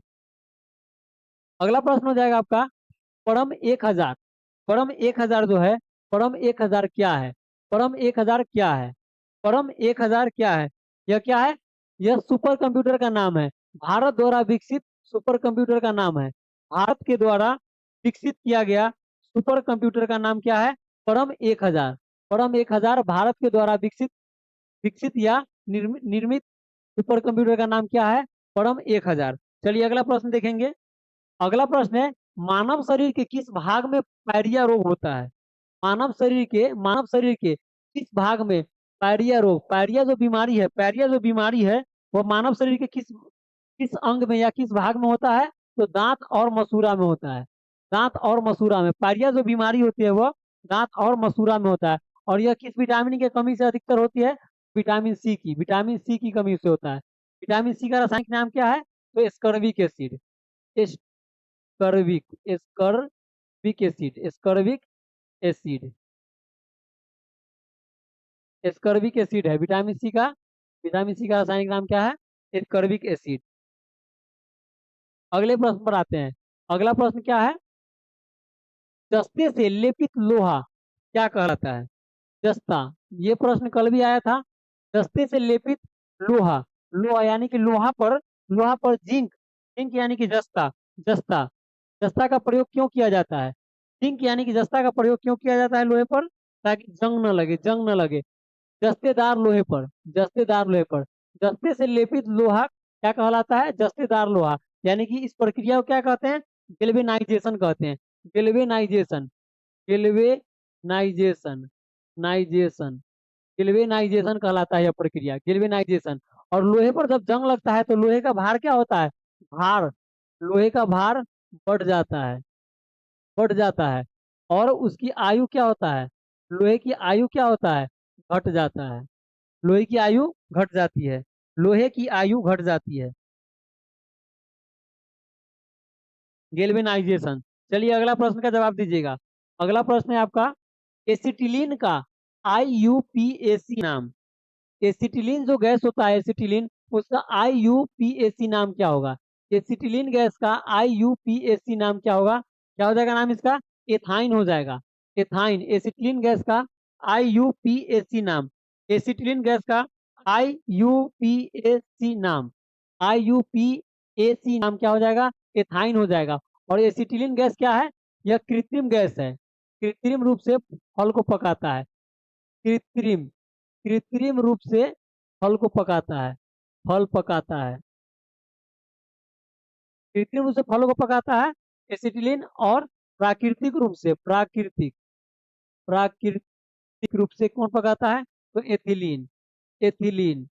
अगला प्रश्न हो जाएगा आपका, परम 1000। परम 1000 जो है, परम 1000 क्या है? परम 1000 क्या है? परम 1000 क्या है? यह क्या है? यह सुपर कंप्यूटर का नाम है। भारत द्वारा विकसित सुपर कंप्यूटर का नाम है। भारत के द्वारा विकसित किया गया सुपर कंप्यूटर का नाम क्या है? परम 1000। परम 1000 भारत के द्वारा विकसित विकसित या निर्मित सुपर कंप्यूटर का नाम क्या है? परम 1000। चलिए अगला प्रश्न देखेंगे। अगला प्रश्न है, मानव शरीर के किस भाग में पायरिया रोग होता है? मानव शरीर के किस भाग में पायरिया रोग, पायरिया जो बीमारी है वो मानव शरीर के किस किस अंग में या किस भाग में होता है? तो दांत और मसूड़ा में होता है। दांत और मसूड़ा में पायरिया जो बीमारी होती है वो दांत और मसूड़ा में होता है। और यह किस विटामिन की कमी से अधिकतर होती है? विटामिन सी की कमी से होता है। विटामिन सी का रासायनिक नाम क्या है? तो स्कर्विक एसिड स्कर्विक स्कर्विक एसिड स्कर्विक एसिड स्कर्विक एसिड है विटामिन सी का रासायनिक नाम क्या है? स्कर्विक एसिड। अगले प्रश्न पर आते हैं। अगला प्रश्न क्या है? जस्ते से लेपित लोहा क्या कहलाता है? जस्ता, ये प्रश्न कल भी आया था। जस्ते से लेपित लोहा, लोहा यानी कि लोहा पर लोहा पर जिंक, जिंक यानी कि जस्ता, जस्ता, जस्ता का प्रयोग क्यों किया जाता है? जिंक यानी कि जस्ता का प्रयोग क्यों किया जाता है लोहे पर? ताकि जंग न लगे, जंग न लगे। जस्तेदार लोहे पर, जस्तेदार लोहे पर, जस्ते से लेपित लोहा क्या कहलाता है? जस्तेदार लोहा। यानी कि इस प्रक्रिया को क्या कहते हैं? गेल्वेनाइजेशन कहते हैं। गेल्वेनाइजेशन, गेल्वेनाइजेशन, नाइजेशन, गेल्वेनाइजेशन कहलाता है यह प्रक्रिया, गेल्वेनाइजेशन। और लोहे पर जब जंग लगता है तो लोहे का भार क्या होता है? भार, लोहे का भार बढ़ जाता है, बढ़ जाता है। और उसकी आयु क्या होता है? लोहे की आयु क्या होता है? घट जाता है। लोहे की आयु घट जाती है, लोहे की आयु घट जाती है। गेल्वेनाइजेशन। चलिए अगला प्रश्न का जवाब दीजिएगा। अगला प्रश्न है आपका, एसिटिलीन का IUPAC नाम। एसिटिलीन जो गैस होता है, एसिटिलीन, उसका IUPAC नाम क्या होगा? एसिटिलीन गैस का IUPAC नाम क्या होगा? क्या हो जाएगा नाम इसका? एथाइन हो जाएगा। एथाइन, एसिटिलीन गैस का IUPAC नाम, एसिटिलीन गैस का IUPAC नाम, IUPAC नाम क्या हो जाएगा? एथाइन हो जाएगा। और एसिटिलीन गैस क्या है? यह कृत्रिम गैस है, कृत्रिम रूप से फल को पकाता है। कृत्रिम, कृत्रिम रूप से फल को पकाता है, फल पकाता है, कृत्रिम रूप से फलों को पकाता है एसिटिलीन। और प्राकृतिक रूप से, प्राकृतिक, प्राकृतिक रूप से कौन पकाता है? तो एथिलीन, एथिलीन,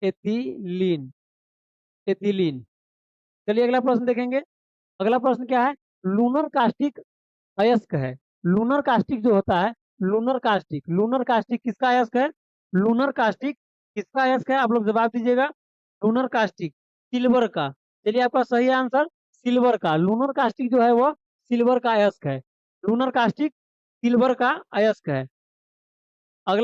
एथिलीन, एथिलीन। चलिए अगला प्रश्न देखेंगे। अगला प्रश्न क्या है? लूनर कास्टिक अयस्क है। लूनर कास्टिक जो होता है, लूनर कास्टिक, लूनर कास्टिक किसका अयस्क है? लूनर कास्टिक किसका अयस्क है? आप लोग जवाब दीजिएगा। लूनर कास्टिक सिल्वर का। चलिए आपका सही आंसर सिल्वर का। लूनर कास्टिक जो है वो सिल्वर का अयस्क है। लूनर कास्टिक सिल्वर का अयस्क है। अगला